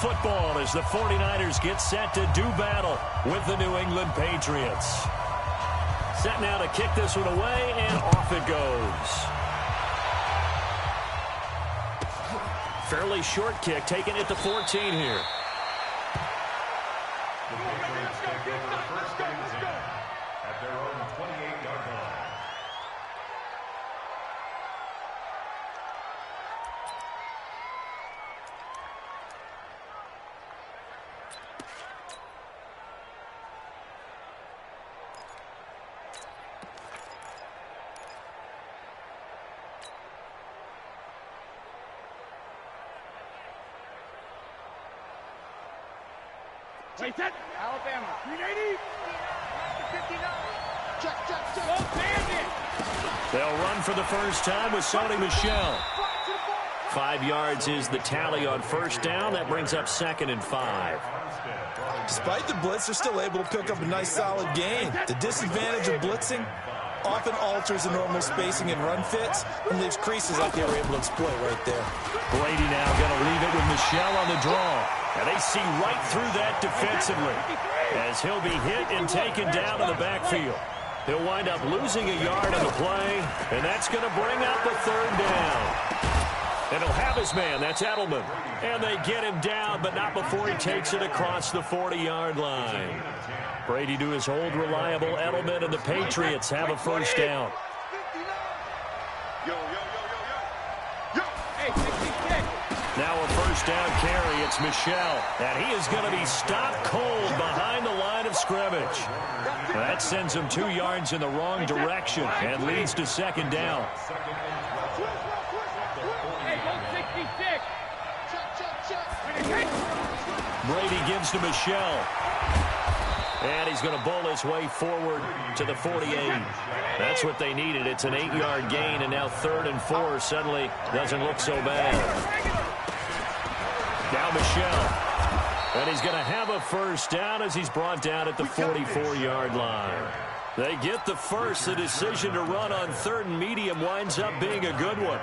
football as the 49ers get set to do battle with the New England Patriots. Set now to kick this one away, and off it goes. Fairly short kick, taking it to 14 here. At their own 28-yard line. Wait, that Alabama 380. 59. Check. They'll run for the first time with Sony Michel. 5 yards is the tally on first down. That brings up 2nd and 5. Despite the blitz, they're still able to pick up a nice solid gain. The disadvantage of blitzing often alters the normal spacing and run fits and leaves creases like they were able to exploit right there. Brady now going to leave it with Michel on the draw. And they see right through that defensively as he'll be hit and taken down in the backfield. He'll wind up losing a yard on the play, and that's going to bring up a 3rd down. And he'll have his man. That's Edelman. And they get him down, but not before he takes it across the 40-yard line. Brady to his old reliable Edelman, and the Patriots have a first down. Now a first down carry. It's Michel. And he is going to be stopped cold behind the line of scrimmage. That sends him 2 yards in the wrong direction and leads to 2nd down. Brady gives to Michel. And he's going to bowl his way forward to the 48. That's what they needed. It's an 8-yard gain, and now 3rd and 4 suddenly doesn't look so bad. Now Michel. And he's going to have a first down as he's brought down at the 44-yard line. They get the first. The decision to run on 3rd and medium winds up being a good one.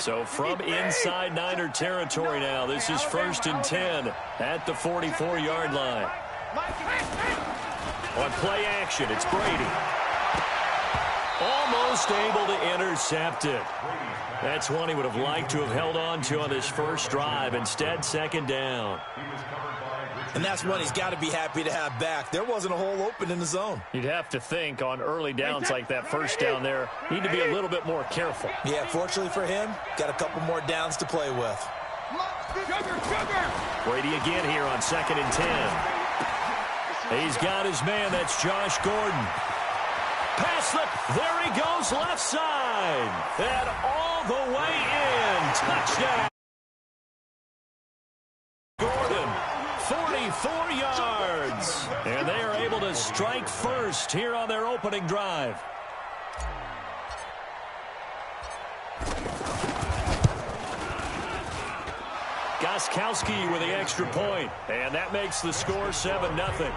So from inside Niner territory now, this is 1st and 10 at the 44-yard line. On play action, it's Brady. Almost able to intercept it. That's one he would have liked to have held on to on this first drive. Instead, 2nd down. And that's one he's got to be happy to have back. There wasn't a hole open in the zone. You'd have to think on early downs like that first down there, need to be a little bit more careful. Yeah, fortunately for him, got a couple more downs to play with. Brady again here on 2nd and 10. He's got his man. That's Josh Gordon. Pass there he goes, left side. And all the way in. Touchdown. Gordon, 44 yards. And they are able to strike first here on their opening drive. Gostkowski with the extra point. And that makes the score 7-0.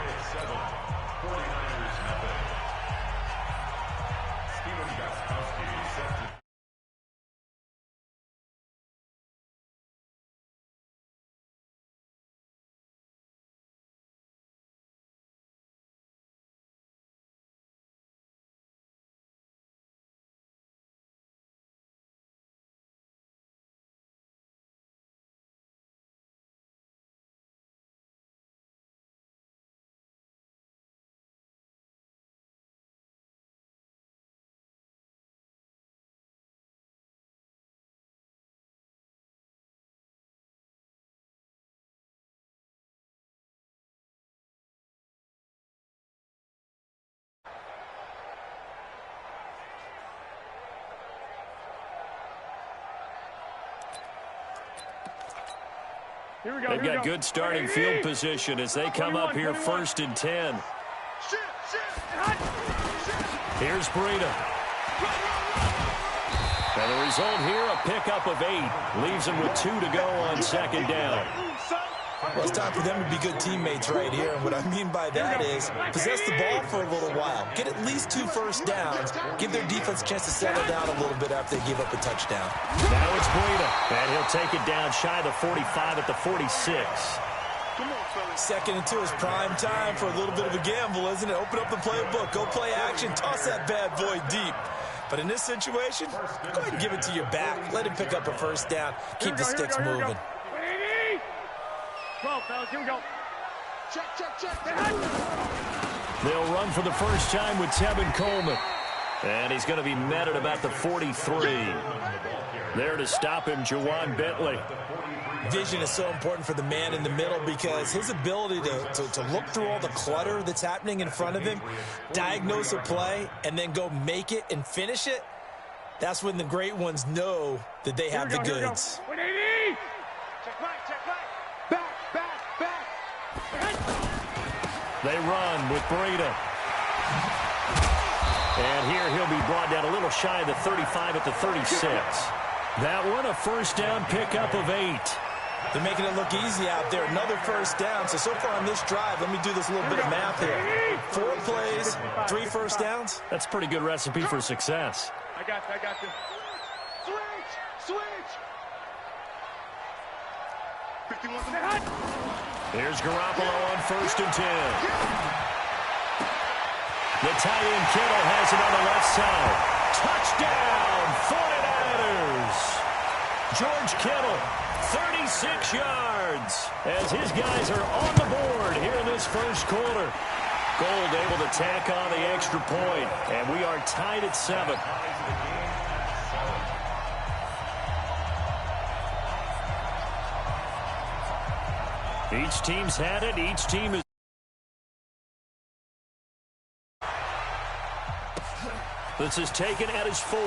They've got good starting field position as they come up here 1st and 10. Here's Breida. And the result here, a pickup of 8. Leaves him with 2 to go on 2nd down. Well, it's time for them to be good teammates right here. And what I mean by that is possess the ball for a little while. Get at least 2 first downs. Give their defense a chance to settle down a little bit after they give up a touchdown. Now it's Breida, and he'll take it down shy of the 45 at the 46. 2nd and 2 is prime time for a little bit of a gamble, isn't it? Open up the playbook, go play action, toss that bad boy deep. But in this situation, go ahead and give it to your back. Let him pick up a first down. Keep the sticks moving. 12, fellas, here we go. Check. They'll run for the first time with Tevin Coleman. And he's going to be met at about the 43. There to stop him, Juwan Bentley. Vision is so important for the man in the middle because his ability to look through all the clutter that's happening in front of him, diagnose a play, and then go make it and finish it, that's when the great ones know that they have the goods. 180! Check back. Back. They run with Breida. And here he'll be brought down a little shy of the 35 at the 36. That one, a first down pickup of 8. They're making it look easy out there. Another first down. So far on this drive, let me do this little bit of math here. 4 plays, 3 first downs. That's a pretty good recipe for success. I got you. Switch! 51. Here's Garoppolo on 1st and 10. The tight end Kittle has it on the left side. Touchdown, 49ers! George Kittle, 36 yards, as his guys are on the board here in this first quarter. Gold able to tack on the extra point, and we are tied at 7. Each team's had it. Each team is. This is taken at his 4.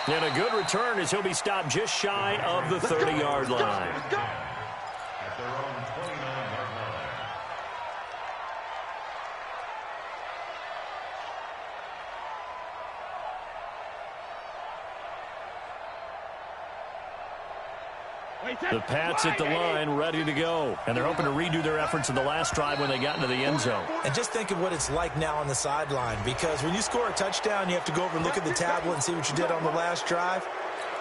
And a good return as he'll be stopped just shy of the 30-yard line. At their own 29-yard line. The Pats at the line, ready to go. And they're hoping to redo their efforts in the last drive when they got into the end zone. And just think of what it's like now on the sideline, because when you score a touchdown, you have to go over and look at the tablet and see what you did on the last drive.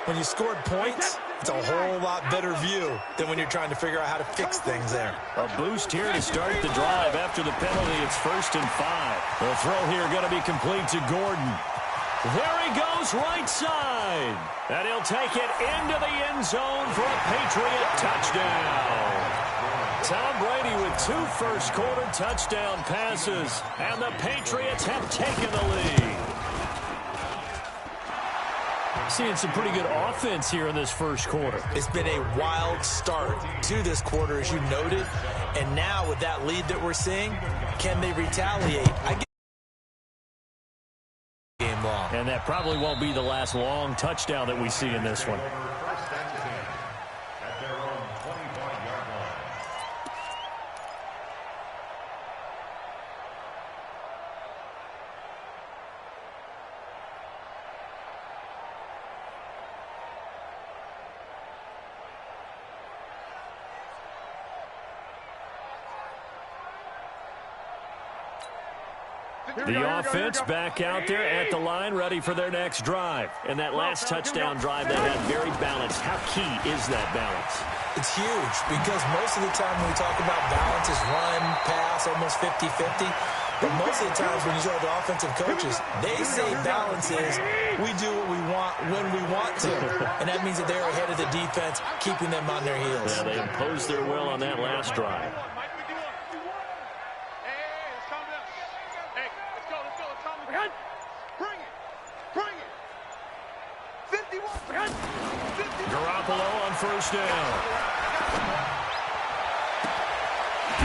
When you scored points, it's a whole lot better view than when you're trying to figure out how to fix things there. A boost here to start the drive after the penalty. It's 1st and 5. The throw here going to be complete to Gordon. There he goes, right side. And he'll take it into the end zone for a Patriot touchdown. Tom Brady with 2 first-quarter touchdown passes. And the Patriots have taken the lead. Seeing some pretty good offense here in this first quarter. It's been a wild start to this quarter, as you noted. And now with that lead that we're seeing, can they retaliate? Game long. And that probably won't be the last long touchdown that we see in this one. At their own 25-yard line. The offense back out there at the line, ready for their next drive. And that last touchdown drive, they had very balanced. How key is that balance? It's huge, because most of the time when we talk about balance is run, pass, almost 50-50. But most of the times when you talk to offensive coaches, they say balance is we do what we want when we want to. And that means that they're ahead of the defense, keeping them on their heels. Yeah, they imposed their will on that last drive. Garoppolo on 1st down.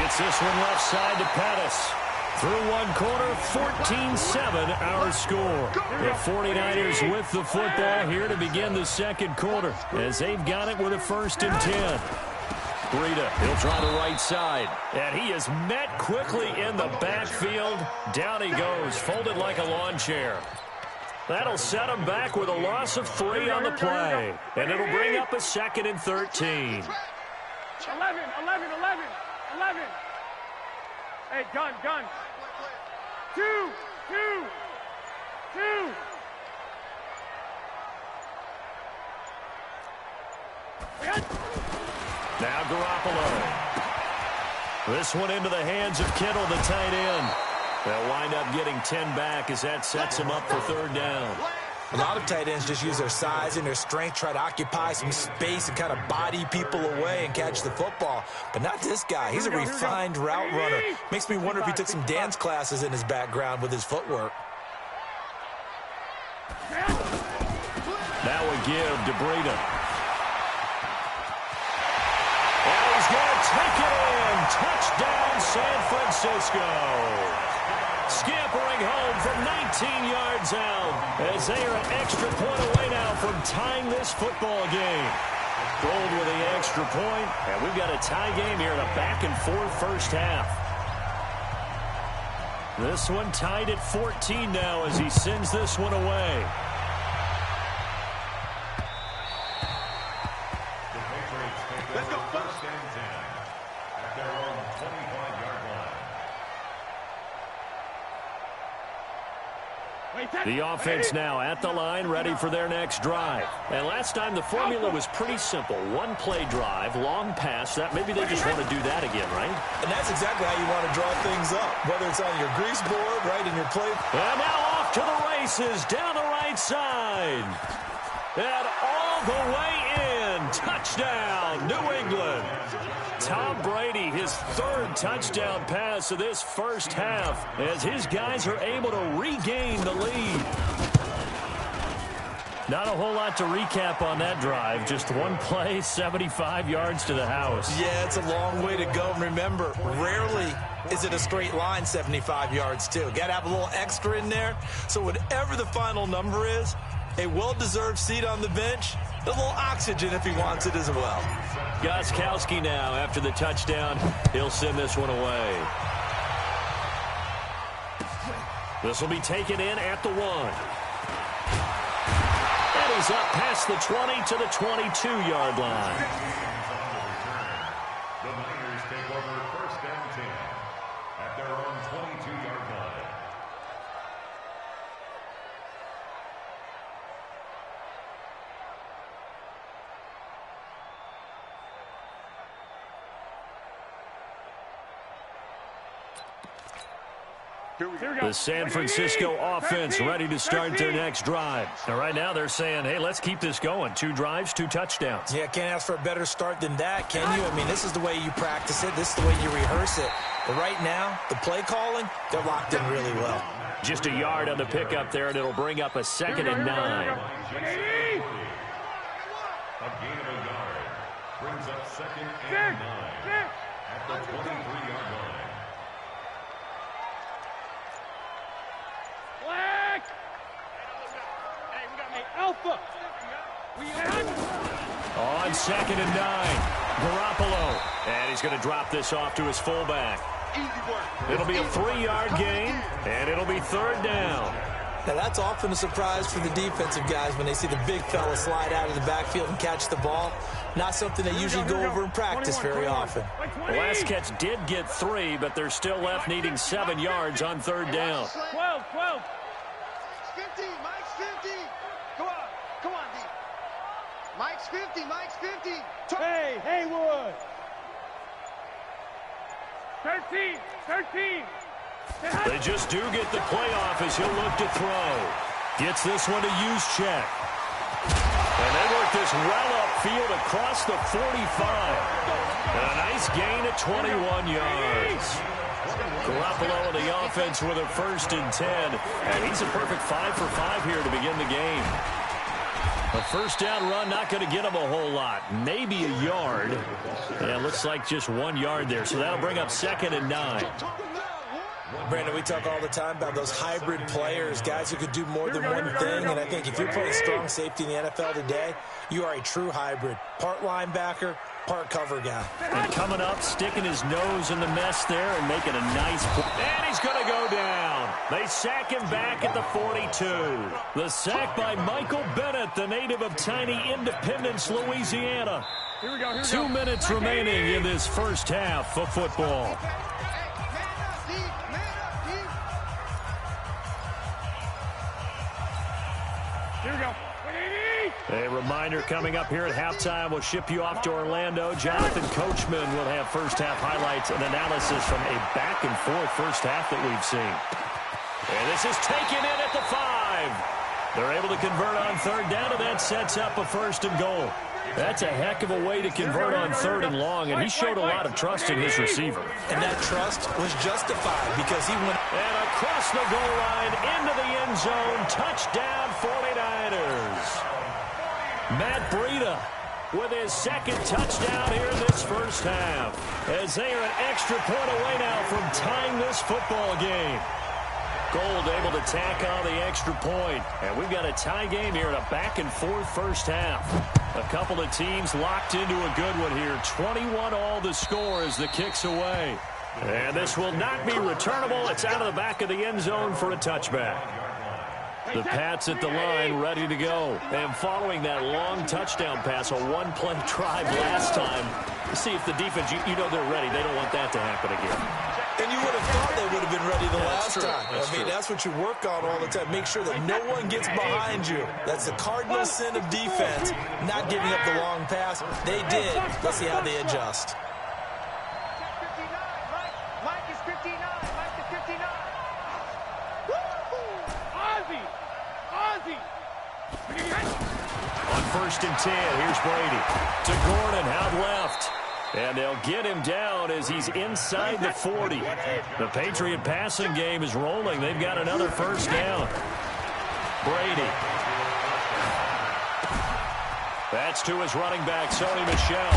Gets this one left side to Pettis. Through one quarter, 14-7 our score. The 49ers with the football here to begin the second quarter as they've got it with a 1st and 10. Breida, he'll try the right side. And he is met quickly in the backfield. Down he goes, folded like a lawn chair. That'll set them back with a loss of 3 on the play. And it'll bring up a 2nd and 13. 11. Hey, gun. 2. Now Garoppolo. This one into the hands of Kittle, the tight end. They'll wind up getting 10 back as that sets them up for 3rd down. A lot of tight ends just use their size and their strength, try to occupy some space and kind of body people away and catch the football. But not this guy. He's a refined route runner. Makes me wonder if he took some dance classes in his background with his footwork. Now we give to Breida. And he's going to take it in. Touchdown, San Francisco. Scampering home from 19 yards out as they are an extra point away now from tying this football game. Gold with the extra point, and we've got a tie game here in a back-and-forth first half. This one tied at 14 now as he sends this one away. Let's go. First and 10 at their own 25-yard line. The offense now at the line, ready for their next drive. And last time the formula was pretty simple. One play drive, long pass. That maybe they just want to do that again, right? And that's exactly how you want to draw things up, whether it's on your grease board, right in your play. And now off to the races, down the right side. And all the way in. Touchdown, New England. Tom Brady, his 3rd touchdown pass of this first half as his guys are able to regain the lead. Not a whole lot to recap on that drive. Just one play, 75 yards to the house. Yeah, it's a long way to go. And remember, rarely is it a straight line 75 yards, too. Got to have a little extra in there. So whatever the final number is, a well-deserved seat on the bench, a little oxygen if he wants it as well. Gostkowski now after the touchdown. He'll send this one away. This will be taken in at the 1. And he's up past the 20 to the 22-yard line. The Niners take over first and 10 at their own 22-yard line. The San Francisco offense ready to start their next drive. Now, right now they're saying, hey, let's keep this going. 2 drives, 2 touchdowns. Yeah, can't ask for a better start than that, can you? I mean, this is the way you practice it. This is the way you rehearse it. But right now, the play calling, they're locked in really well. Just a yard on the pickup there, and it'll bring up a 2nd and 9. A gain of a yard brings up 2nd and 9 at the 23-yard line. Alpha. On 2nd and 9, Garoppolo. And he's going to drop this off to his fullback. It'll be a 3-yard gain, and it'll be 3rd down. Now, that's often a surprise for the defensive guys when they see the big fella slide out of the backfield and catch the ball. Not something they usually go over in practice very often. The last catch did get 3, but they're still left needing 7 yards on 3rd down. 12. 50, Mike's 50. Come on, D. Mike's 50. Hey, Haywood. 13. They just do get the playoff as he'll look to throw. Gets this one to Juszczyk. And they work this well upfield across the 45. And a nice gain at 21 yards. Garoppolo and the offense with a 1st and 10. And he's a perfect 5 for 5 here to begin the game. A 1st down run, not going to get him a whole lot. Maybe a yard. And it looks like just 1 yard there. So that'll bring up 2nd and 9. Brandon, we talk all the time about those hybrid players, guys who could do more than one thing. And I think if you're playing strong safety in the NFL today, you are a true hybrid. Part linebacker, part cover guy. And coming up, sticking his nose in the mess there and making a nice play. And he's going to go down. They sack him back at the 42. The sack by Michael Bennett, the native of tiny Independence, Louisiana. Here we go. 2 minutes remaining in this first half of football. Here we go. A reminder coming up here at halftime. We'll ship you off to Orlando. Jonathan Coachman will have first-half highlights and analysis from a back-and-forth first half that we've seen. And this is taken in at the 5. They're able to convert on third down, and that sets up a first and goal. That's a heck of a way to convert on third and long, and he showed a lot of trust in his receiver. And that trust was justified because he went... And across the goal line, into the end zone, touchdown 49ers. Matt Breida with his second touchdown here in this first half, as they are an extra point away now from tying this football game. Gold able to tack on the extra point, and we've got a tie game here in a back-and-forth first half. A couple of teams locked into a good one here. 21-all the score as the kick's away. And this will not be returnable. It's out of the back of the end zone for a touchback. The Pats at the line ready to go. And following that long touchdown pass, a one-play drive last time, see if the defense, you know they're ready. They don't want that to happen again. And you would have thought they would have been ready the last time. I mean, that's what you work on all the time. Make sure that no one gets behind you. That's the cardinal sin of defense, not giving up the long pass. They did. Let's see how they adjust. Mike is 59. Mike is 59. Ozzy. On first and 10, here's Brady to Gordon out left. And they'll get him down as he's inside the 40. The Patriot passing game is rolling. They've got another first down. Brady. That's to his running back, Sony Michel.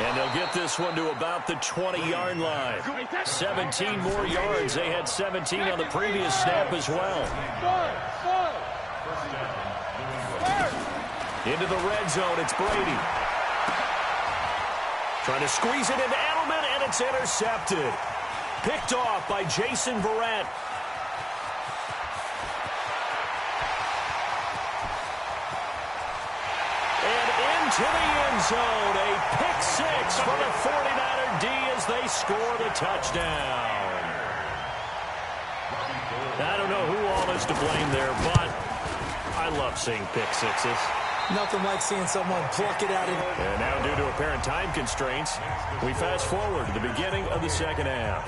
And they'll get this one to about the 20-yard line. 17 more yards. They had 17 on the previous snap as well. Into the red zone, it's Brady. Trying to squeeze it into Edelman, and it's intercepted. Picked off by Jason Verrett. And into the end zone. A pick six for the 49er D as they score the touchdown. I don't know who all is to blame there, but I love seeing pick sixes. Nothing like seeing someone pluck it out of... And now, due to apparent time constraints, we fast forward to the beginning of the second half.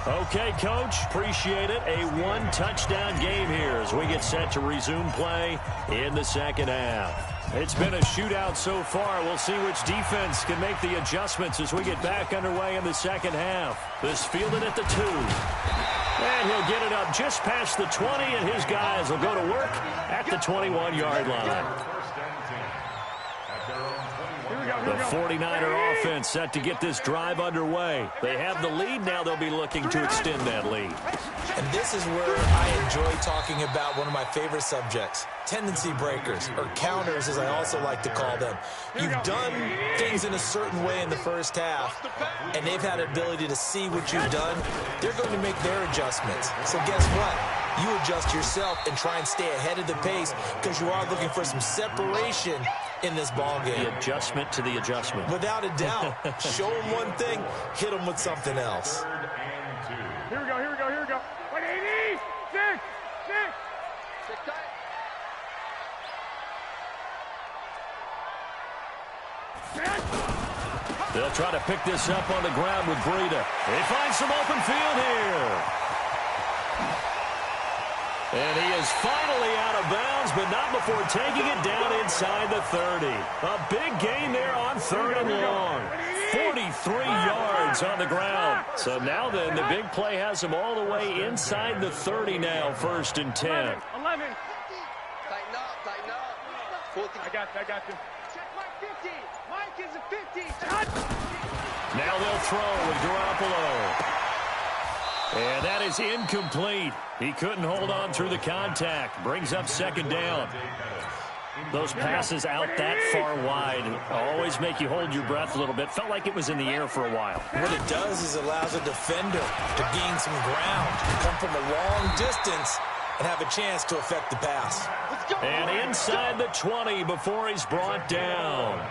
Okay, Coach, appreciate it. A one-touchdown game here as we get set to resume play in the second half. It's been a shootout so far. We'll see which defense can make the adjustments as we get back underway in the second half. This fielded at the 2. And he'll get it up just past the 20, and his guys will go to work at the 21-yard line. The 49er offense set to get this drive underway. They have the lead. Now they'll be looking to extend that lead. And this is where I enjoy talking about one of my favorite subjects, tendency breakers, or counters as I also like to call them. You've done things in a certain way in the first half, and they've had the ability to see what you've done. They're going to make their adjustments. So guess what? You adjust yourself and try and stay ahead of the pace because you are looking for some separation in this ball game. The adjustment to the adjustment. Without a doubt. Show them one thing, hit them with something else. Here we go. 180. 6. They'll try to pick this up on the ground with Breida. They find some open field here. And he is finally out of bounds, but not before taking it down inside the 30. A big gain there on third and long. 43 yards on the ground. So now then, the big play has him all the way inside the 30 now, first and 10. 11. Tighten up. I got you. Check Mike 50. Mike is a 50. Now they'll throw with Garoppolo. And that is incomplete. He couldn't hold on through the contact. Brings up second down. Those passes out that far wide always make you hold your breath a little bit. Felt like it was in the air for a while. What it does is allows a defender to gain some ground, come from a long distance, and have a chance to affect the pass. And inside the 20 before he's brought down.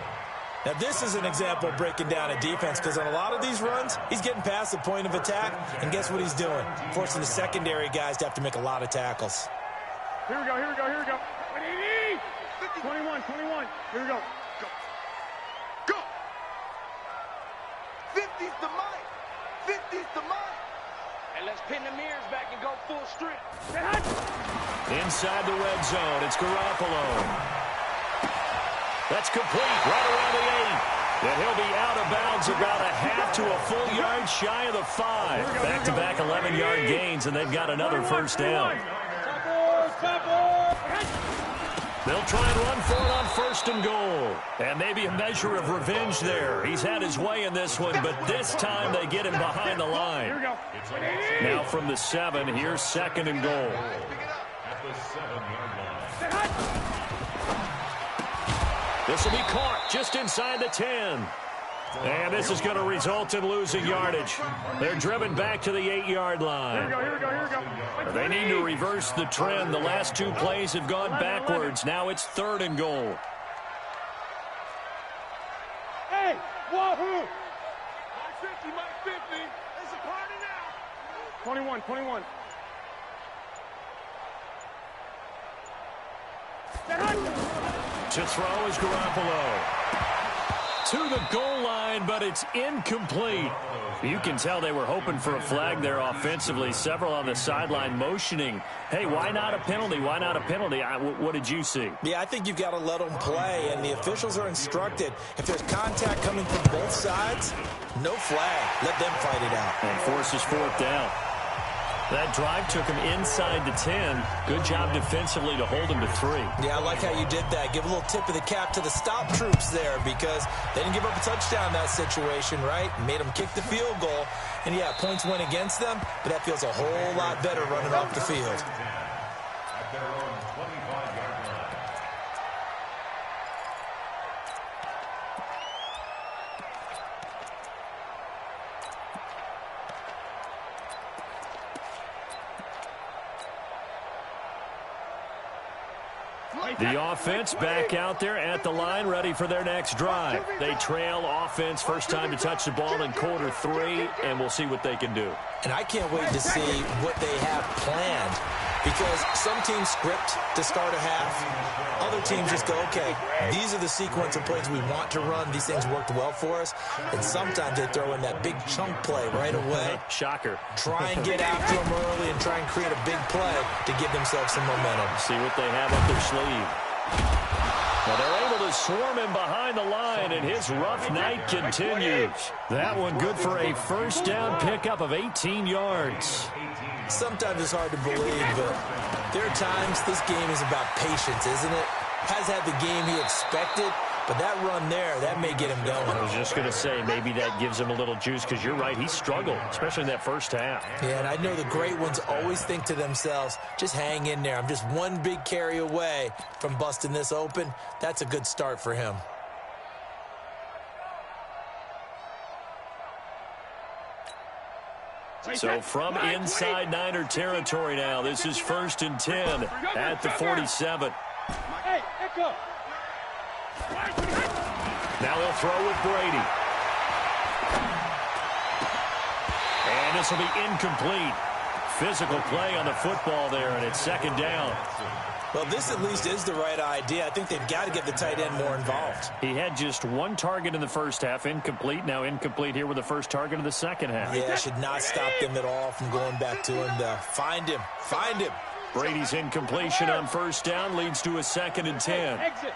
Now, this is an example of breaking down a defense, because on a lot of these runs, he's getting past the point of attack, and guess what he's doing? Forcing the secondary guys to have to make a lot of tackles. Here we go, here we go, here we go. 21, 21. Here we go. Go. Go. 50's the mic. 50's the mic. And let's pin the mirrors back and go full strength. Inside the red zone, it's Garoppolo. That's complete, right around the 8. And he'll be out of bounds about a half to a full yard shy of the 5. Back-to-back 11-yard gains, and they've got another first down. They'll try and run for it on 1st and goal. And maybe a measure of revenge there. He's had his way in this one, but this time they get him behind the line. Now from the 7, here's 2nd and goal. This will be caught just inside the 10. And this is going to result in losing yardage. They're driven back to the 8-yard line. Here we go, here we go, here we go. They need to reverse the trend. The last 2 plays have gone backwards. Now it's 3rd and goal. Hey, wahoo! Mike 50, Mike 50. It's a party now. 21, 21. To throw is Garoppolo. To the goal line, but it's incomplete. You can tell they were hoping for a flag there offensively. Several on the sideline motioning. Hey, why not a penalty? Why not a penalty? What did you see? Yeah, I think you've got to let them play, and the officials are instructed. If there's contact coming from both sides, no flag. Let them fight it out. And forces 4th down. That drive took him inside the 10. Good job defensively to hold him to 3. Yeah, I like how you did that. Give a little tip of the cap to the stop troops there, because they didn't give up a touchdown in that situation, right? Made them kick the field goal. And, yeah, points went against them, but that feels a whole lot better running off the field. At their own 25-yard line. The offense back out there at the line, ready for their next drive. They trail offense, first time to touch the ball in quarter 3, and we'll see what they can do. And I can't wait to see what they have planned, because some teams script to start a half. Other teams just go, okay, these are the sequence of plays we want to run. These things worked well for us. And sometimes they throw in that big chunk play right away. Shocker. Try and get after them early and try and create a big play to give themselves some momentum. See what they have up their sleeve. Now they're able to swarm him behind the line, and his rough night continues. That one good for a first down pickup of 18 yards. Sometimes it's hard to believe, but there are times this game is about patience, isn't it? Has had the game he expected, but that run there, that may get him going. I was just going to say, maybe that gives him a little juice, because you're right, he struggled, especially in that first half. Yeah, and I know the great ones always think to themselves, just hang in there. I'm just one big carry away from busting this open. That's a good start for him. So from inside Niner territory now, this is 1st and 10 at the 47. Hey, Echo. Now they'll throw with Brady. And this will be incomplete. Physical play on the football there, and it's 2nd down. Well, this at least is the right idea. I think they've got to get the tight end more involved. He had just 1 target in the first half, incomplete. Now incomplete here with the first target of the second half. Yeah, should not stop them at all from going back to him to find him. Find him. Brady's incompletion on 1st down leads to a 2nd and 10. Exit.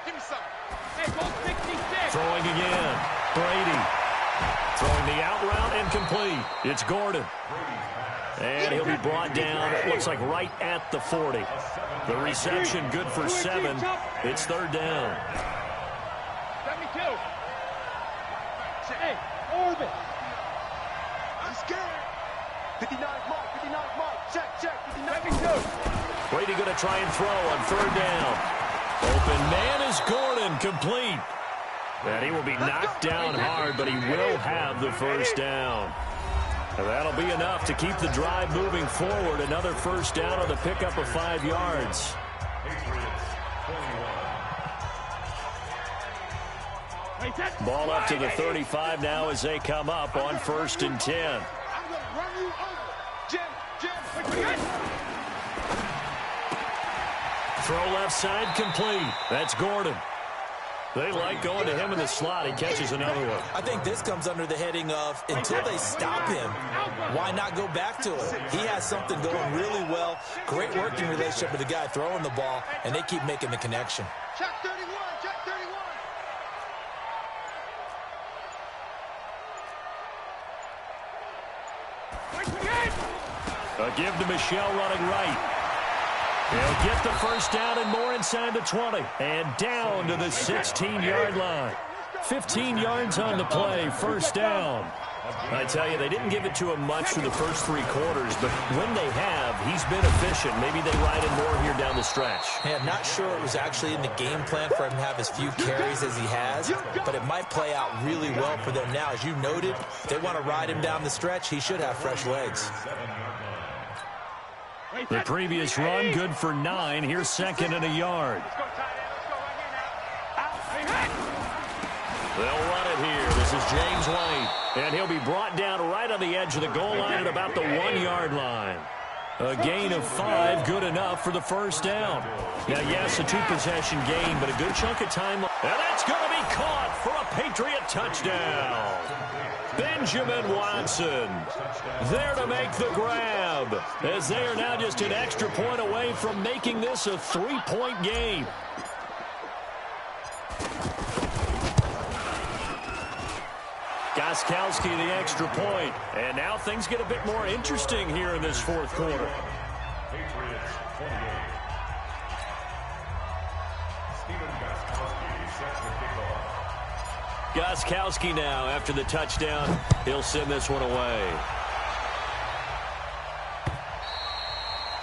Give me some. Hey, go 66. Throwing again. Brady. Throwing the out route, incomplete. It's Gordon. And he'll be brought down, it looks like right at the 40. The reception good for 7. It's 3rd down. 72. Hey, orbit. I'm scared. 59 mark, 59 mark. Check, 59. 72. Brady going to try and throw on 3rd down. Open man is Gordon, complete. And he will be knocked down hard, but he will have the first down. And that'll be enough to keep the drive moving forward. Another first down on the pickup of 5 yards. Ball up to the 35 now as they come up on 1st and 10. Throw left side complete. That's Gordon. They like going to him in the slot. He catches another one. I think this comes under the heading of until they stop him, why not go back to him? He has something going really well. Great working relationship with the guy throwing the ball, and they keep making the connection. Check 31, check 31. A give to Michelle running right. He'll get the first down and more inside the 20. And down to the 16-yard line. 15 yards on the play, first down. I tell you, they didn't give it to him much through the first 3 quarters, but when they have, he's been efficient. Maybe they ride him more here down the stretch. Hey, I'm not sure it was actually in the game plan for him to have as few carries as he has, but it might play out really well for them now. As you noted, they want to ride him down the stretch. He should have fresh legs. The previous run, good for 9. Here's 2nd and a yard. They'll run it here. This is James White. And he'll be brought down right on the edge of the goal line at about the 1-yard line. A gain of 5, good enough for the first down. Now, yes, a 2-possession gain, but a good chunk of time. And that's going to be caught for a Patriot touchdown. Benjamin Watson there to make the grab, as they are now just an extra point away from making this a 3-point game. Gostkowski the extra point. And now things get a bit more interesting here in this 4th quarter. Patriots 28. Steven Gostkowski sets the kickoff. Gostkowski now, after the touchdown, he'll send this one away.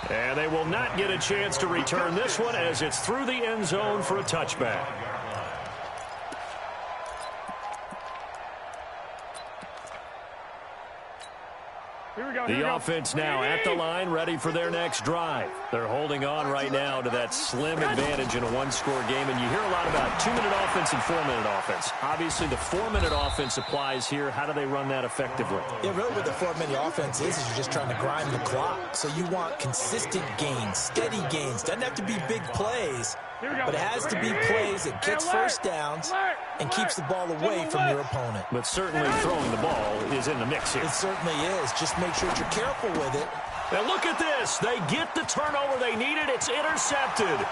And they will not get a chance to return this one as it's through the end zone for a touchback. The offense now at the line, ready for their next drive. They're holding on right now to that slim advantage in a 1-score game, and you hear a lot about 2-minute offense and 4-minute offense. Obviously, the 4-minute offense applies here. How do they run that effectively? Yeah, really what the 4-minute offense is you're just trying to grind the clock. So you want consistent gains, steady gains. Doesn't have to be big plays, but it has to be plays that gets first downs and keeps the ball away from your opponent. But certainly throwing the ball is in the mix here. It certainly is. Just make sure you're careful with it. And look at this. They get the turnover they needed. It's intercepted.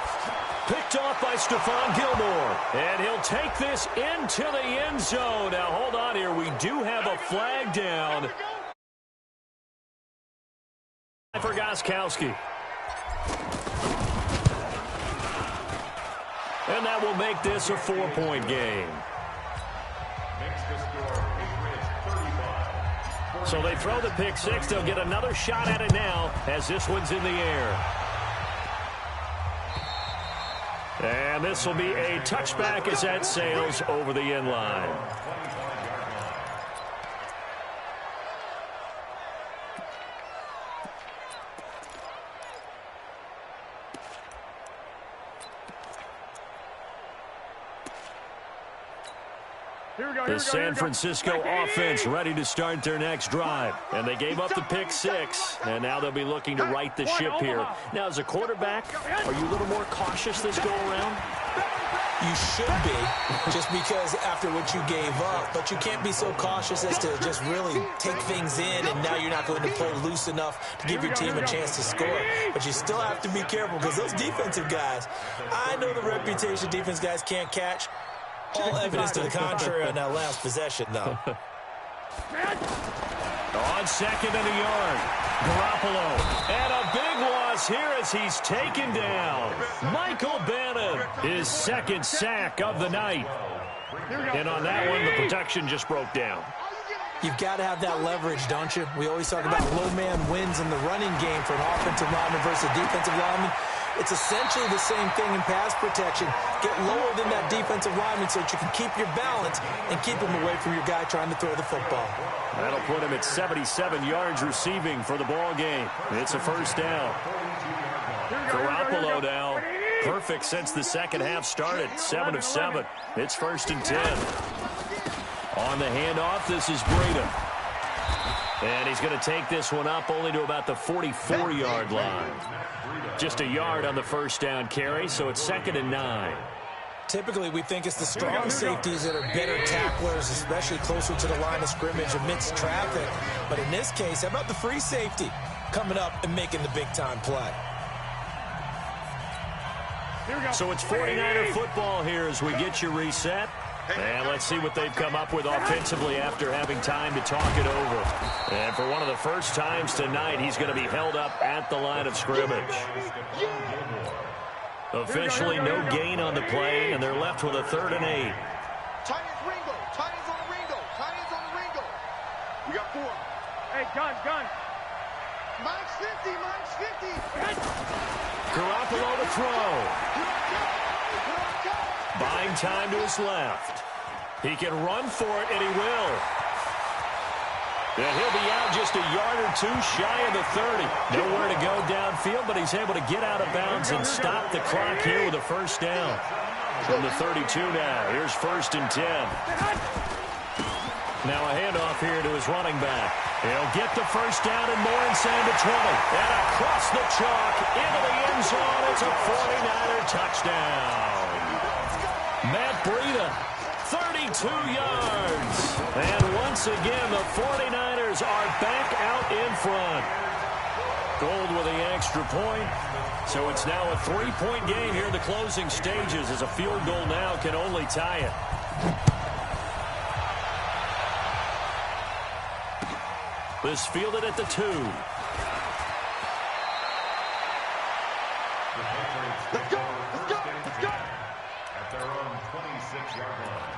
Picked off by Stephon Gilmore. And he'll take this into the end zone. Now, hold on here. We do have a flag down for Gostkowski. And that will make this a 4-point game. So they throw the pick 6. They'll get another shot at it now as this one's in the air. And this will be a touchback as that sails over the end line. The San Francisco offense ready to start their next drive. And they gave up the pick 6, and now they'll be looking to right the ship here. Now, as a quarterback, are you a little more cautious this go-around? You should be, just because after what you gave up. But you can't be so cautious as to just really take things in, and now you're not going to play loose enough to give your team a chance to score. But you still have to be careful, because those defensive guys, I know the reputation defense guys can't catch. All evidence to the contrary on that last possession, though. On 2nd and a yard, Garoppolo. And a big loss here as he's taken down. Michael Bannon, his 2nd sack of the night. And on that one, the protection just broke down. You've got to have that leverage, don't you? We always talk about low man wins in the running game for an offensive lineman versus a defensive lineman. It's essentially the same thing in pass protection. Get lower than that defensive lineman so that you can keep your balance and keep him away from your guy trying to throw the football. That'll put him at 77 yards receiving for the ball game. It's a first down. Garoppolo now, perfect since the second half started. 7 of 7. It's 1st and 10. On the handoff, this is Breida. And he's going to take this one up only to about the 44-yard line. Just a yard on the first down carry, so it's 2nd and 9. Typically, we think it's the strong safeties that are better tacklers, especially closer to the line of scrimmage amidst traffic. But in this case, how about the free safety coming up and making the big-time play? So it's 49er football here as we get you reset. And let's see what they've come up with offensively after having time to talk it over. And for one of the first times tonight, he's going to be held up at the line of scrimmage. Officially no gain on the play, and they're left with a 3rd and 8. Titans Ringo. Titans on the Ringo. Titans on the Ringo. We got 4. Hey, gun. Minus 50. Minus 50. Garoppolo to throw. Buying time to his left. He can run for it, and he will. And he'll be out just a yard or two shy of the 30. Nowhere to go downfield, but he's able to get out of bounds and stop the clock here with a first down. From the 32 now, here's 1st and 10. Now a handoff here to his running back. He'll get the first down and more inside the 20. And across the chalk into the end zone. It's a 49er touchdown. Matt Breida, 32 yards. And once again, the 49ers are back out in front. Gold with the extra point. So it's now a 3-point game here in the closing stages as a field goal now can only tie it. This fielded at the 2. Let's go. At their own 26-yard line.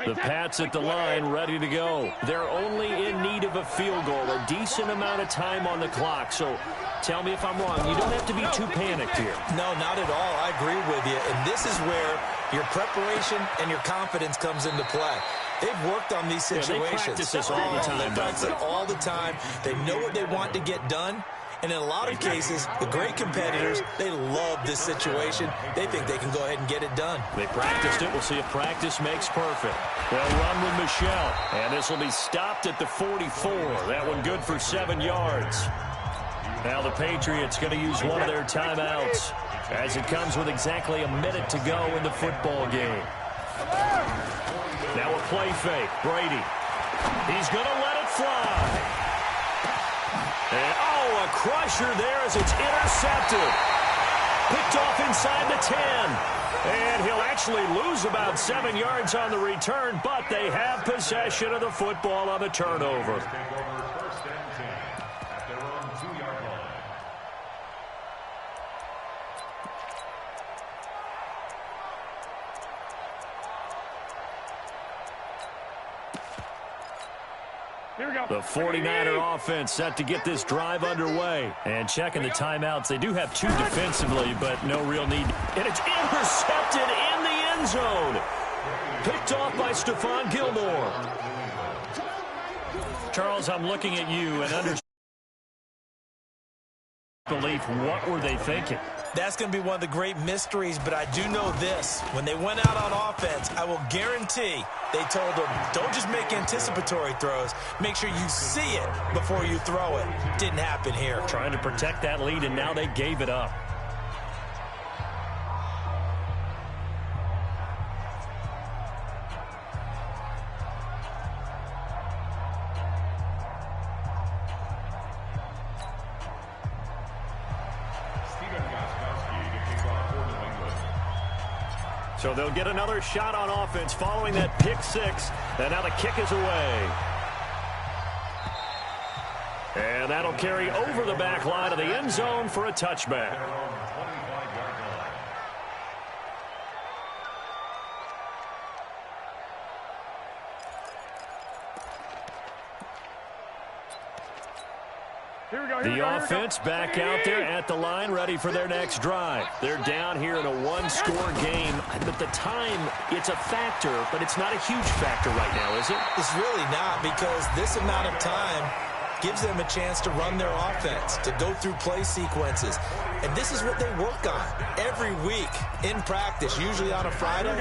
The Pats at the line, ready to go. They're only in need of a field goal, a decent amount of time on the clock. So tell me if I'm wrong. You don't have to be too panicked here. No, not at all. I agree with you. And this is where your preparation and your confidence comes into play. They've worked on these situations. They practice this all the time. They practice it all the time. They know what they want to get done. And in a lot of cases, the great competitors, they love this situation. They think they can go ahead and get it done. They practiced it. We'll see if practice makes perfect. They'll run with Michelle. And this will be stopped at the 44. That one good for 7 yards. Now the Patriots going to use one of their timeouts as it comes with exactly a minute to go in the football game. Now a play fake. Brady. He's going to let it fly. And, a crusher there as it's intercepted. Picked off inside the 10. And he'll actually lose about 7 yards on the return, but they have possession of the football on the turnover. The 49er offense set to get this drive underway. And checking the timeouts, they do have 2 defensively, but no real need. And it's intercepted in the end zone. Picked off by Stephon Gilmore. Charles, I'm looking at you and understand belief. What were they thinking? That's going to be one of the great mysteries, but I do know this. When they went out on offense, I will guarantee they told them, don't just make anticipatory throws. Make sure you see it before you throw it. Didn't happen here. Trying to protect that lead, and now they gave it up. So they'll get another shot on offense following that pick 6. And now the kick is away. And that'll carry over the back line of the end zone for a touchback. The offense back out there at the line, ready for their next drive. They're down here in a one-score game. But the time, it's a factor, but it's not a huge factor right now, is it? It's really not, because this amount of time gives them a chance to run their offense, to go through play sequences. And this is what they work on every week in practice, usually on a Friday.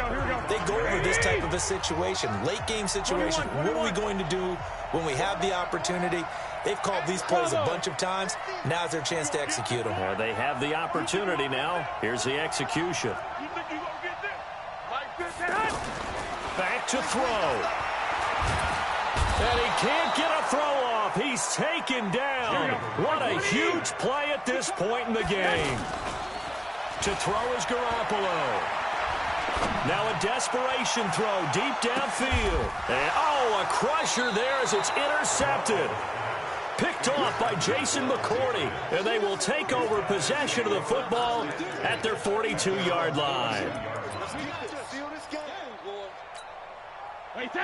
They go over this type of a situation, late-game situation. What are we going to do when we have the opportunity? They've called these plays a bunch of times. Now's their chance to execute them. Well, they have the opportunity now. Here's the execution. Back to throw. And he can't get a throw off. He's taken down. What a huge play at this point in the game. To throw is Garoppolo. Now a desperation throw deep downfield. And, oh, a crusher there as it's intercepted. Picked off by Jason McCourty. And they will take over possession of the football at their 42-yard line.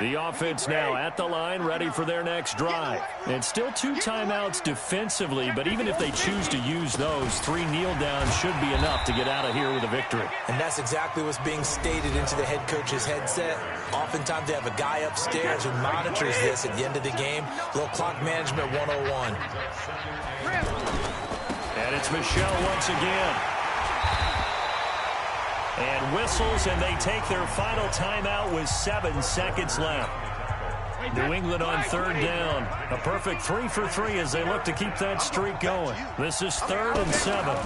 The offense now at the line, ready for their next drive. And still 2 timeouts defensively, but even if they choose to use those, 3 kneel downs should be enough to get out of here with a victory. And that's exactly what's being stated into the head coach's headset. Oftentimes they have a guy upstairs who monitors this at the end of the game. Little clock management 101. And it's Michel once again. And whistles, and they take their final timeout with 7 seconds left. New England on 3rd down. A perfect 3 for 3 as they look to keep that streak going. This is 3rd and 7.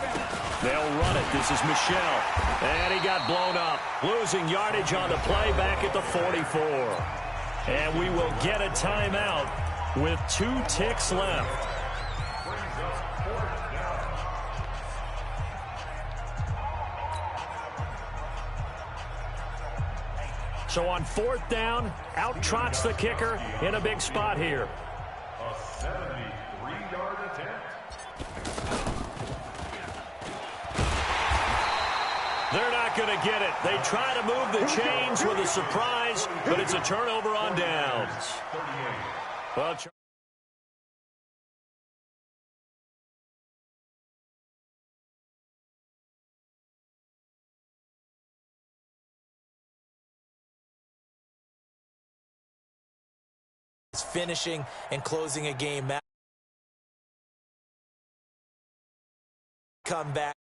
They'll run it. This is Michel. And he got blown up. Losing yardage on the play back at the 44. And we will get a timeout with 2 ticks left. So on 4th down, out trots the kicker in a big spot here. A 73-yard attempt. They're not going to get it. They try to move the chains with a surprise, but it's a turnover on downs. Well, finishing and closing a game out. Come back.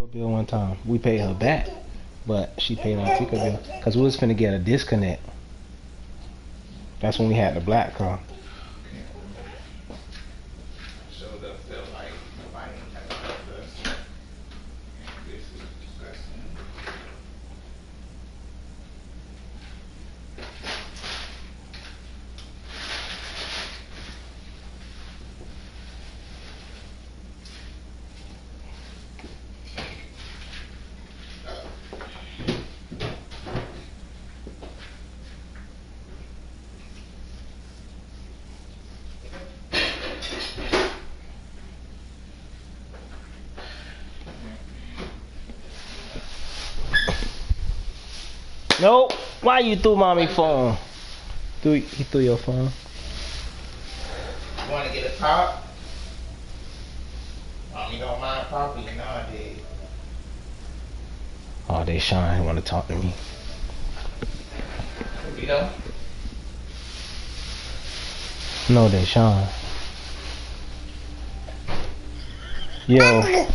bill one time. We paid her back, but she paid our ticket bill because we was finna get a disconnect. That's when we had the black car. Nope. Why you threw mommy phone? He threw your phone. You want to get a top? Mommy don't mind property nowadays. Oh, they shine. Want to talk to me? You know? No, they shine. Yo.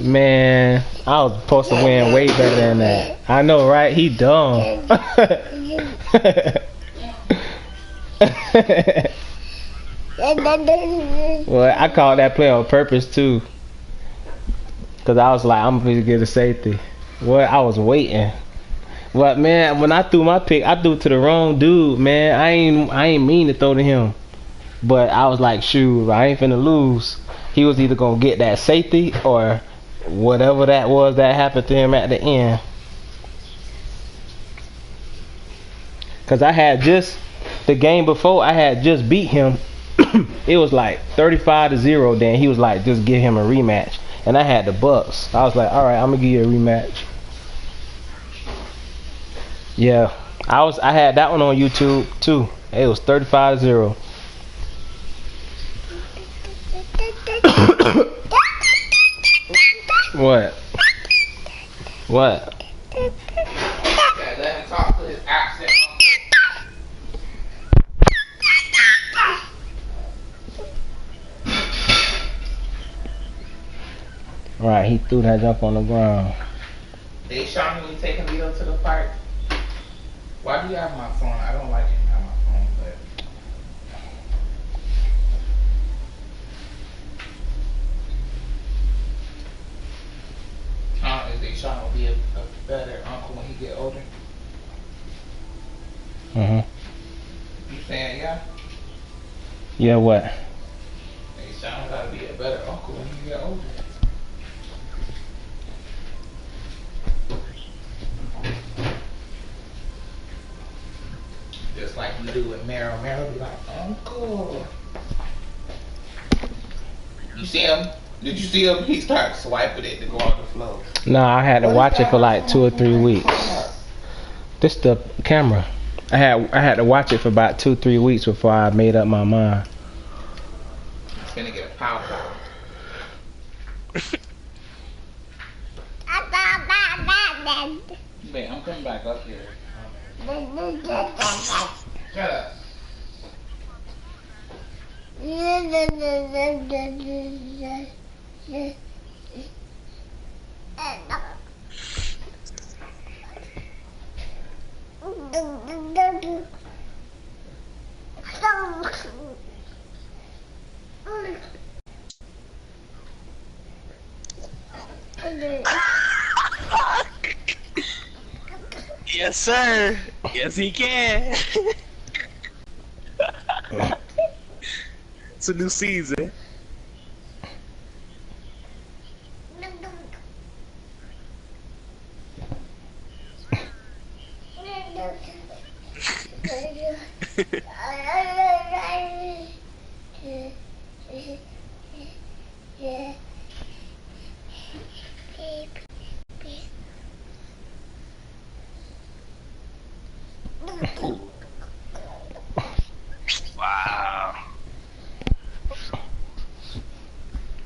Man, I was supposed to win way better than that. I know, right? He dumb. Well, I called that play on purpose too, cause I was like, I'm gonna get a safety. Well, I was waiting. But man, when I threw my pick, I threw it to the wrong dude. Man, I ain't mean to throw to him, but I was like, shoot, I ain't finna lose. He was either gonna get that safety or whatever that was that happened to him at the end. Cause I had just the game before, I had just beat him. It was like 35-0. Then he was like, just give him a rematch, and I had the Bucks. I was like, all right, I'm gonna give you a rematch. Yeah, I had that one on YouTube too. It was 35-0. What? What? Yeah, let him talk to his accent. Alright, he threw that jump on the ground. They shot me when you taking Lito to the park. Why do you have my phone? I don't like him have my phone, but is they Sean will be a better uncle when he get older? You saying yeah? Yeah, what? They Sean gotta be a better uncle when he get older. Just like you do with Meryl. Meryl be like, Uncle. You see him? Did you see him? He started swiping it to go on the floor. Nah, I had to watch it for like 2 or 3 weeks. This the camera. I had to watch it for about 2 or 3 weeks before I made up my mind. He's gonna get a pow pow. Wait, I'm coming back up here. Shut up. Yes, sir. Yes, he can. It's a new season. Wow.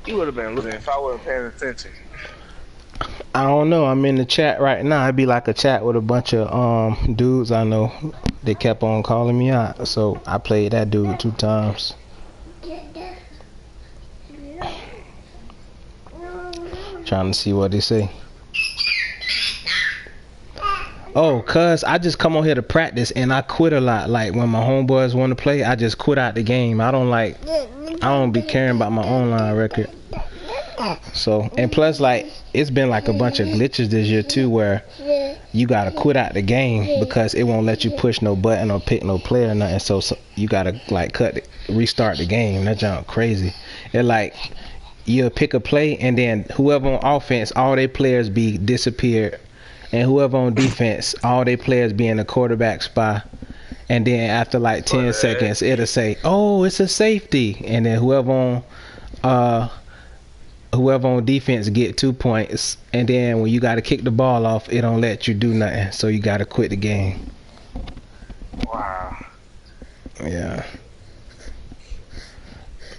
You would have been looking if I wasn't paying attention. I don't know. I'm in the chat right now. It'd be like a chat with a bunch of dudes I know. They kept on calling me out, so I played that dude 2 times. Trying to see what they say. Oh, cuz I just come on here to practice and I quit a lot. Like when my homeboys want to play, I just quit out the game. I don't be caring about my online record. So, and plus like it's been like a bunch of glitches this year too where you gotta quit out the game because it won't let you push no button or pick no player or nothing. So you gotta like restart the game. That junk crazy. It like you'll pick a play and then whoever on offense, all their players be disappeared. And whoever on defense, all their players be in the quarterback spot. And then after like 10 seconds, it'll say, oh, it's a safety. And then whoever on defense get 2 points. And then when you got to kick the ball off, it don't let you do nothing. So you got to quit the game. Wow. Yeah.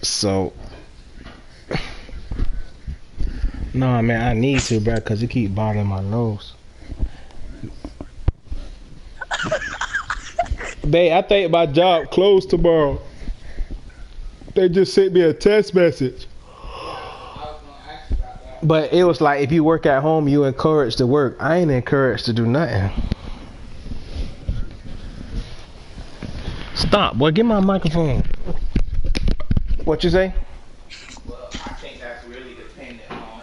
So. No, man, I need to, bro, because it keep bothering my nose. Babe, I think my job closed tomorrow. They just sent me a text message. But it was like if you work at home, you encouraged to work. I ain't encouraged to do nothing. Stop, boy. Get my microphone. What you say? Well, I think that's really dependent on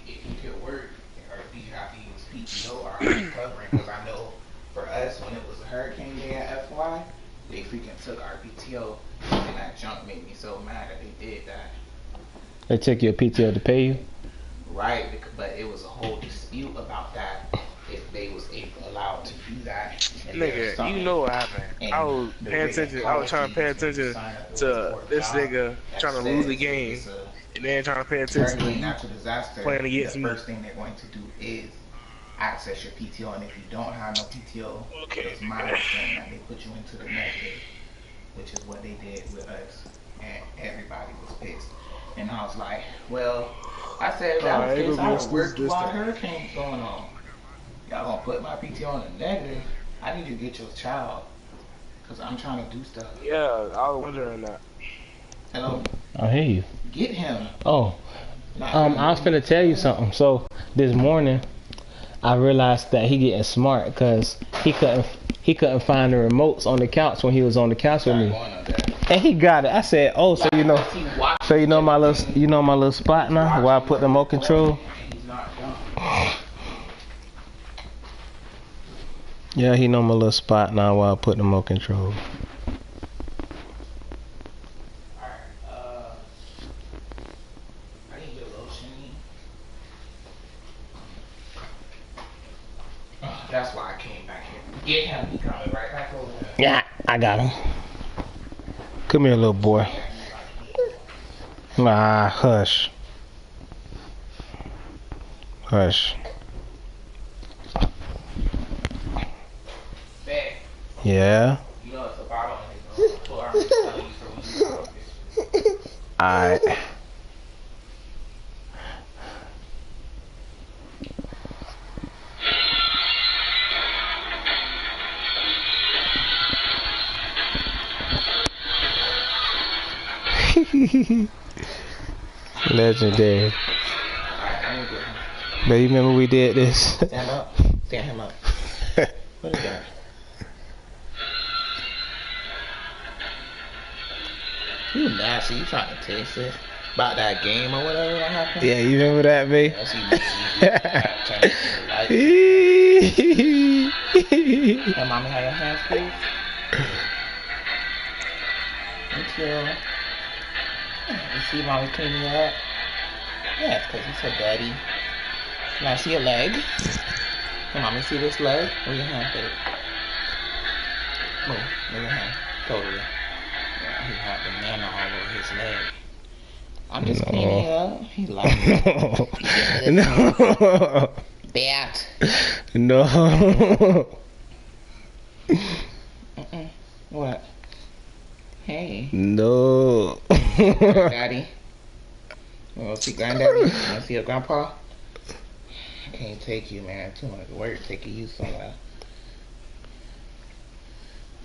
if you can work or if you have to use PTO or recovering. Because I know for us, when it was a hurricane day at FY, they freaking took our PTO, and that junk made me so mad that they did that. They took your PTO to pay you? Right, but it was a whole dispute about that. If they was allowed to do that. Nigga, you know what happened. I was paying attention. I was trying to pay attention to this nigga trying to lose the game, and then trying to pay attention to you playing against me. The first thing they're going to do is access your PTO, and if you don't have no PTO, it's my understanding that they put you into the negative, which is what they did with us, and everybody was pissed. And I was like, well, I said if that was the case, I would work while the hurricane's going on. Y'all gonna put my PTO in the negative? I need you to get your child, cause I'm trying to do stuff. Yeah, I was wondering that. Hello. I hear you. Get him. Oh, I was finna tell you something. So this morning, I realized that he getting smart because he couldn't find the remotes on the couch when he was on the couch with me, and he got it. I said, oh, so you know my little spot now where I put the remote control. Yeah, he know my little spot now where I put the remote control. That's why I came back here. Get him. He coming right back over there. Yeah, I got him. Come here, little boy. Nah, hush. Hush. Babe. Yeah? You know it's a bottle in his floor. I'm just telling you so we can Alright. Legendary. But you remember we did this? Stand up. Stand him up. What is that? You nasty. You trying to taste it? About that game or whatever that happened? Yeah, you remember that, babe? Hey, mommy, have your hands, please? Thank you. You see mommy clean you up? Yeah, it's because he's so dirty. Can I see your leg? Can mommy see this leg? Where your hand, babe? Move. Move your hand. Totally. Yeah, he had the banana all over his leg. I'm just cleaning it up. He likes it. No. Bat. No. What? Hey. No. Daddy. You want to see granddaddy? You want to see your grandpa? I can't take you, man. Too much work taking you somewhere.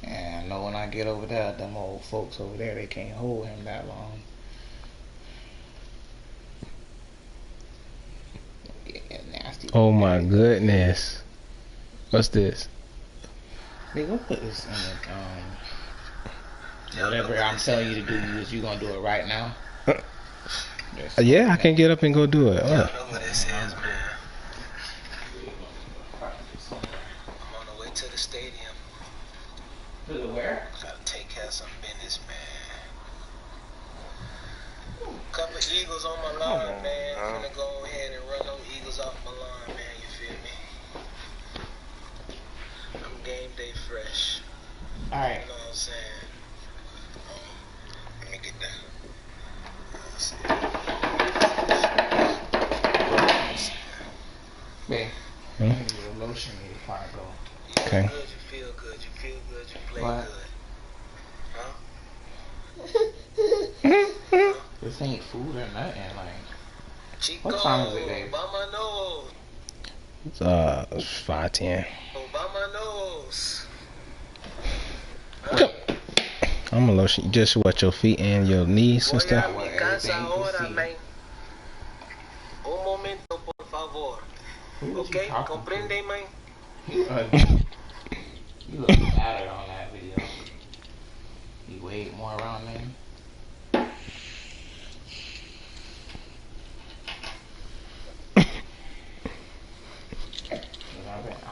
And I know when I get over there, them old folks over there, they can't hold him that long. Oh my goodness. What's this? Nigga, we'll put this in the, whatever I'm telling you to do, you gonna do it right now? Yeah, I can get up and go do it. What? know what this is, man. I'm on the way to the stadium. To the where? Gotta take care of some business, man. Couple Eagles on my line, man. I'm gonna go ahead and run those Eagles off my line, man. You feel me? I'm game day fresh. Alright. You know what I'm saying? Let me get down. Man, I need a lotion in your car, bro. Okay. You feel good, you feel good, you play What? good. Huh? This ain't food or nothing, like. Chico, What time is it, babe? by my nose. It's 5:10. By my nose. I'm gonna lotion just what your feet and your knees and stuff. Voy a mi casa ahora, man. Un momento, por favor. Okay, comprende, man? You look battered on that video. You weighed more around there.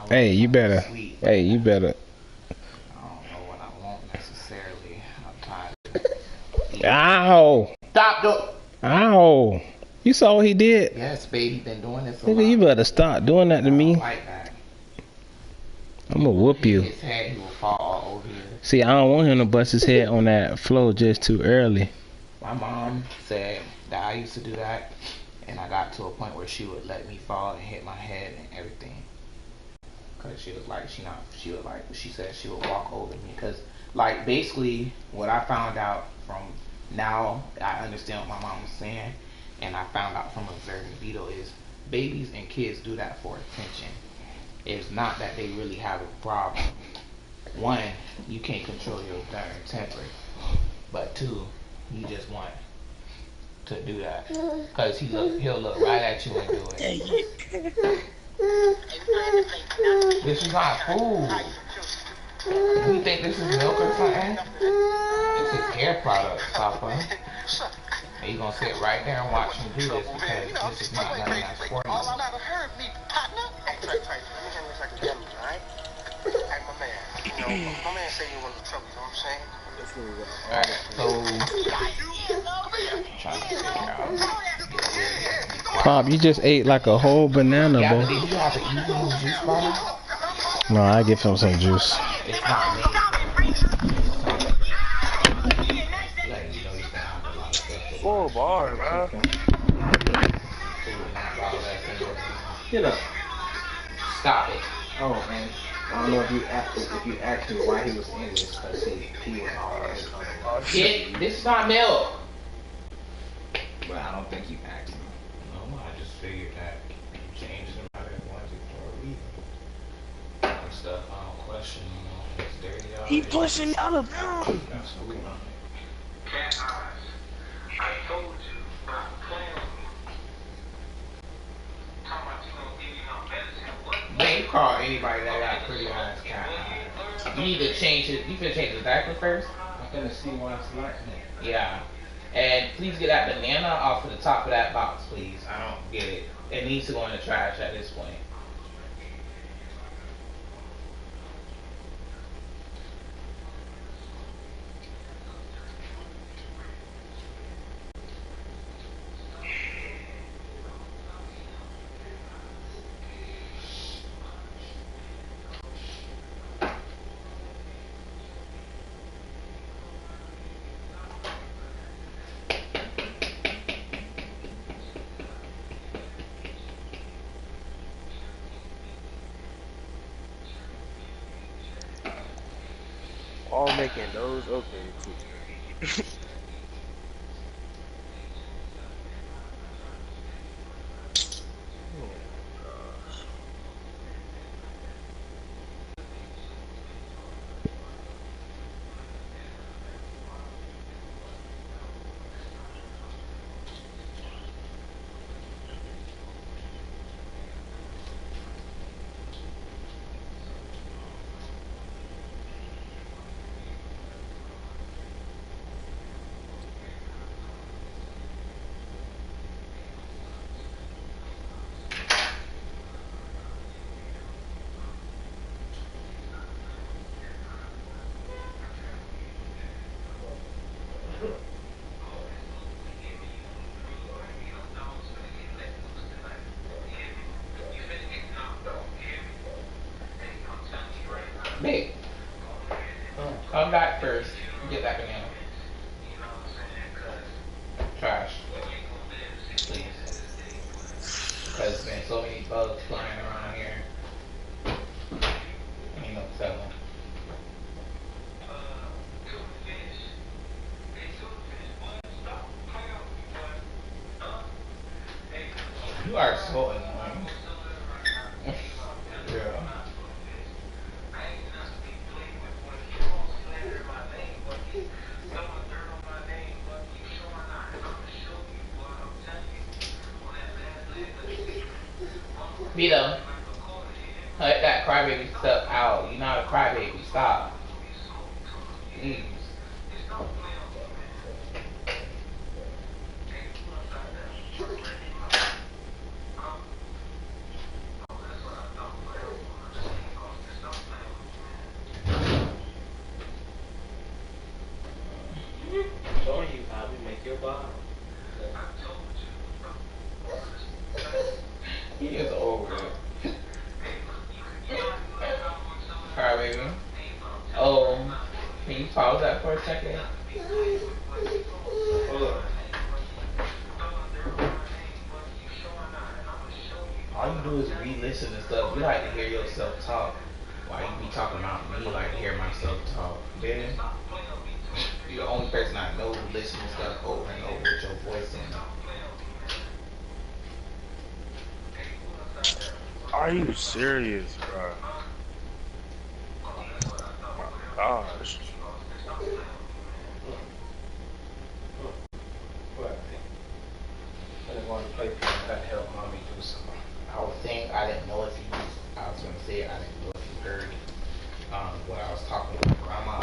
Hey, you better. Hey, you better. I don't know what I want necessarily. I'm tired. Ow! Stop, though. Ow! You saw what he did? Yes, baby, been doing this a Nigga, lot. you better stop doing that to me. Like that. I'm gonna whoop you. His head, he will fall all over here. See, I don't want him to bust his head on that floor just too early. My mom said that I used to do that, and I got to a point where she would let me fall and hit my head and everything. Cause she was like, she said she would walk over me. Cause like basically what I found out from now, I understand what my mom was saying, and I found out from observing Vito is babies and kids do that for attention. It's not that they really have a problem. One, you can't control your darn temper, but two, you just want to do that. Cause he'll look right at you and do it. This is not food. You think this is milk or something? This is hair product, Papa. And you gonna sit right there and watch him do this because this is not nothing that's for you. My man said you want the trouble, you know what I'm saying? Alright, so trying to figure out. Pop, you just ate like a whole banana, Yeah, boy. but did you have to eat some juice bottle? No, I give him some juice. It's not me. Full bar, bro. Get up. Stop it. Oh man, I don't know if you asked me why he was in this because he was alright. Kid, this is not milk. But I don't think you asked me. No, I just figured that change them out of one for a reason. And stuff I don't question, you know, it's dirty out. He pushing me out of bounds. That's okay. I told you about the plan. Talking about you gonna give me my medicine. What? Man, you call anybody that got pretty ass cat. You need to change it. You finna change his diaper first? I'm gonna see why it's like that. Yeah. And please get that banana off of the top of that box, please. I don't get it. It needs to go in the trash at this point. All making those open. Big. Come back first. Get that banana. Trash. Please. Because there's been so many bugs flying around here. Ain't no telling. You are so annoying. Yeah. Vito, let that crybaby stuff out. You're not a crybaby. Stop. Please. Showing you how we make your bottom. He is over it. Crybaby. Oh, can you pause that for a second? Hold on. All you do is re-listen to stuff. You like to hear yourself talk. Why you be talking about me like to hear myself talk? Yeah. You're the only person I know who listens to stuff over and over with your voice in it. Are you serious, bro? Oh my gosh. What? I didn't want to play people that help mommy do something. I was saying I didn't know if you, I was going to say I didn't know if you heard what I was talking about grandma.